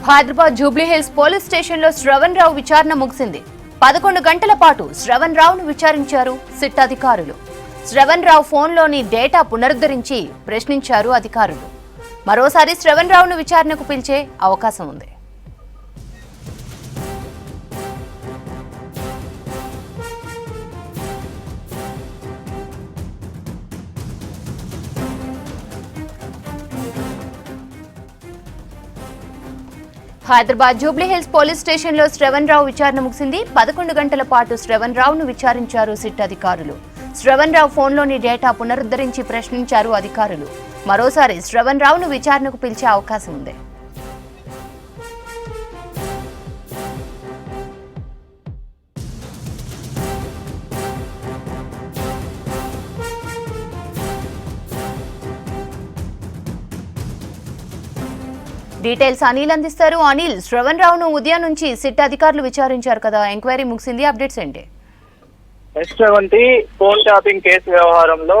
Hyderabad Jubilee Hills police స్టేషన్లో శ్రవణ్ రావు విచారణ ముగిసింది. 11 గంటల పాటు శ్రవణ్ రావును విచారించారు సిట్ అధికారులు. శ్రవణ్ రావు ఫోన్లోని డేటా పునరుద్ధరించి ప్రశ్నించారు అధికారులు. మరోసారి శ్రవణ్ రావును విచారణకు పిలిచే అవకాశం ఉంది. హైదరాబాద్ జూబ్లీహిల్స్ పోలీస్ స్టేషన్లో శ్రవణ్ రావు విచారణ ముగిసింది. 11 గంటల పాటు శ్రవణ్ రావును విచారించారు సిట్ అధికారులు. శ్రవణ్ రావు ఫోన్లోని డేటా పునరుద్ధరించి ప్రశ్నించారు అధికారులు. మరోసారి శ్రవణ్ రావును విచారణకు పిలిచే అవకాశం ఉంది. డీటెయిల్స్ అనిల్ అందిస్తారు. అనిల్, శ్రవణ్ రావును ఉదయం నుంచి సిట్ అధికారులు విచారించారు కదా, ఎంక్వైరీ ముగిసింది, అప్డేట్స్ ఏంటి? ఫోన్ ట్యాపింగ్ కేసు వ్యవహారంలో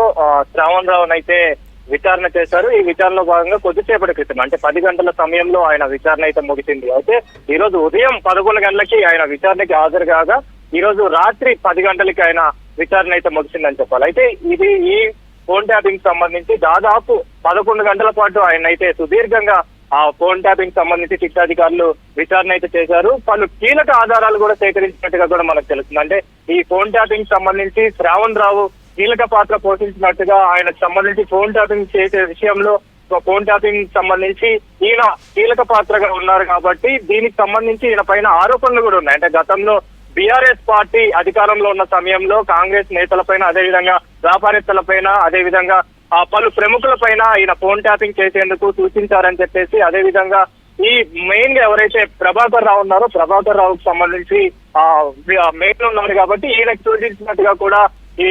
శ్రవణ్ రావును అయితే విచారణ చేశారు. ఈ విచారణలో భాగంగా కొద్దిసేపటి క్రితం అంటే 10 గంటల సమయంలో ఆయన విచారణ అయితే ముగిసింది. అయితే ఈ రోజు ఉదయం 11 గంటలకి ఆయన విచారణకి హాజరు కాగా ఈ రోజు రాత్రి 10 గంటలకి ఆయన విచారణ అయితే ముగిసిందని చెప్పాలి. అయితే ఇది ఈ ఫోన్ ట్యాపింగ్ సంబంధించి దాదాపు 11 గంటల పాటు ఆయన అయితే సుదీర్ఘంగా ఆ ఫోన్ ట్యాపింగ్ సంబంధించి సిట్ అధికారులు విచారణ అయితే చేశారు. పలు కీలక ఆధారాలు కూడా సేకరించినట్టుగా కూడా మనకు తెలుస్తుంది. అంటే ఈ ఫోన్ ట్యాపింగ్ సంబంధించి శ్రవణ్ రావు కీలక పాత్ర పోషించినట్టుగా ఆయనకు సంబంధించి ఫోన్ ట్యాపింగ్ చేసే విషయంలో ఫోన్ ట్యాపింగ్ సంబంధించి ఈయన కీలక పాత్రగా ఉన్నారు కాబట్టి దీనికి సంబంధించి ఈయన పైన ఆరోపణలు కూడా ఉన్నాయి. అంటే గతంలో బీఆర్ఎస్ పార్టీ అధికారంలో ఉన్న సమయంలో కాంగ్రెస్ నేతలపైన, అదేవిధంగా వ్యాపారస్తులపైన, అదేవిధంగా పలు ప్రముఖుల పైన ఈయన ఫోన్ ట్యాపింగ్ చేసేందుకు సూచించారని చెప్పేసి, అదేవిధంగా ఈ మెయిన్ గా ఎవరైతే ప్రభాకర్ రావు ఉన్నారో ప్రభాకర్ రావుకు సంబంధించి మెయిన్ ఉన్నారు కాబట్టి ఈయనకు సూచించినట్టుగా కూడా ఈ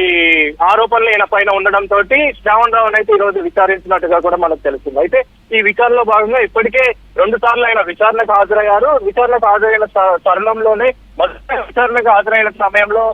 ఆరోపణలు ఈయన పైన ఉండడంతో శ్రవణ్ రావును అయితే ఈ రోజు విచారించినట్టుగా కూడా మనకు తెలుస్తుంది. అయితే ఈ విచారణలో భాగంగా ఇప్పటికే 2 సార్లు ఆయన విచారణకు హాజరయ్యారు. విచారణకు హాజరైన తరుణంలోనే మొదటి విచారణకు హాజరైన సమయంలో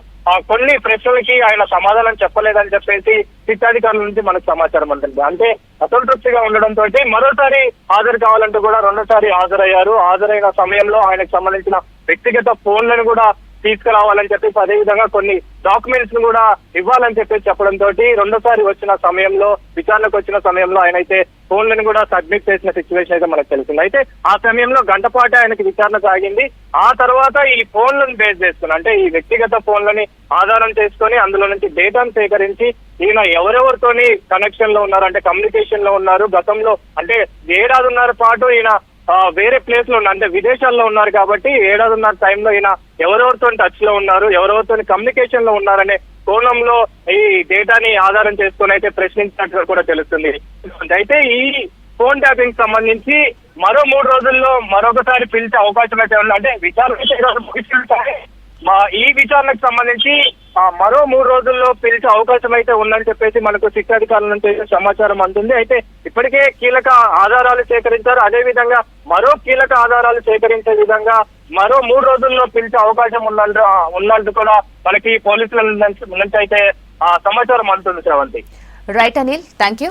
కొన్ని ప్రశ్నలకి ఆయన సమాధానం చెప్పలేదని చెప్పేసి సిట్ అధికారుల నుంచి మనకు సమాచారం ఉంటుంది. అంటే అసంతృప్తిగా ఉండడంతో మరోసారి హాజరు కావాలంటూ కూడా 2వ సారి హాజరయ్యారు. హాజరైన సమయంలో ఆయనకు సంబంధించిన వ్యక్తిగత ఫోన్లను కూడా తీసుకురావాలని చెప్పేసి, అదేవిధంగా కొన్ని డాక్యుమెంట్స్ ను కూడా ఇవ్వాలని చెప్పేసి చెప్పడంతో 2వ సారి వచ్చిన సమయంలో, విచారణకు వచ్చిన సమయంలో ఆయన అయితే ఫోన్లను కూడా సబ్మిట్ చేసిన సిచ్యువేషన్ అయితే మనకు తెలుస్తుంది. అయితే ఆ సమయంలో గంట పాటు ఆయనకి విచారణ సాగింది. ఆ తర్వాత ఈ ఫోన్లను బేస్ చేసుకుని, అంటే ఈ వ్యక్తిగత ఫోన్లని ఆధారం చేసుకొని అందులో నుంచి డేటాను సేకరించి ఈయన ఎవరెవరితోని కనెక్షన్ లో ఉన్నారు, అంటే కమ్యూనికేషన్ లో ఉన్నారు, గతంలో అంటే 1.5 పాటు ఈయన వేరే ప్లేస్ లో ఉన్నారు, అంటే విదేశాల్లో ఉన్నారు కాబట్టి 1.5 టైంలో ఈయన ఎవరెవరితో టచ్ లో ఉన్నారు, ఎవరెవరితో కమ్యూనికేషన్ లో ఉన్నారనే కోణంలో ఈ డేటాని ఆధారం చేసుకుని అయితే ప్రశ్నించినట్టుగా కూడా తెలుస్తుంది. అయితే ఈ ఫోన్ ట్యాపింగ్ సంబంధించి మరో 3 రోజుల్లో మరొకసారి పిలిచే అవకాశం అయితే ఉంది. అంటే విచారణ ఈ విచారణకు సంబంధించి మరో 3 రోజుల్లో పిలిచే అవకాశం అయితే ఉందని చెప్పేసి మనకు సిట్ అధికారుల నుంచి సమాచారం అందుతుంది. అయితే ఇప్పటికే కీలక ఆధారాలు సేకరించారు. అదేవిధంగా మరో కీలక ఆధారాలు సేకరించే విధంగా మరో 3 రోజుల్లో పిలిచే అవకాశం ఉన్నట్టు కూడా మనకి పోలీసుల నుంచి అయితే సమాచారం అందుతుంది. Sravanthi. Right Anil, thank you.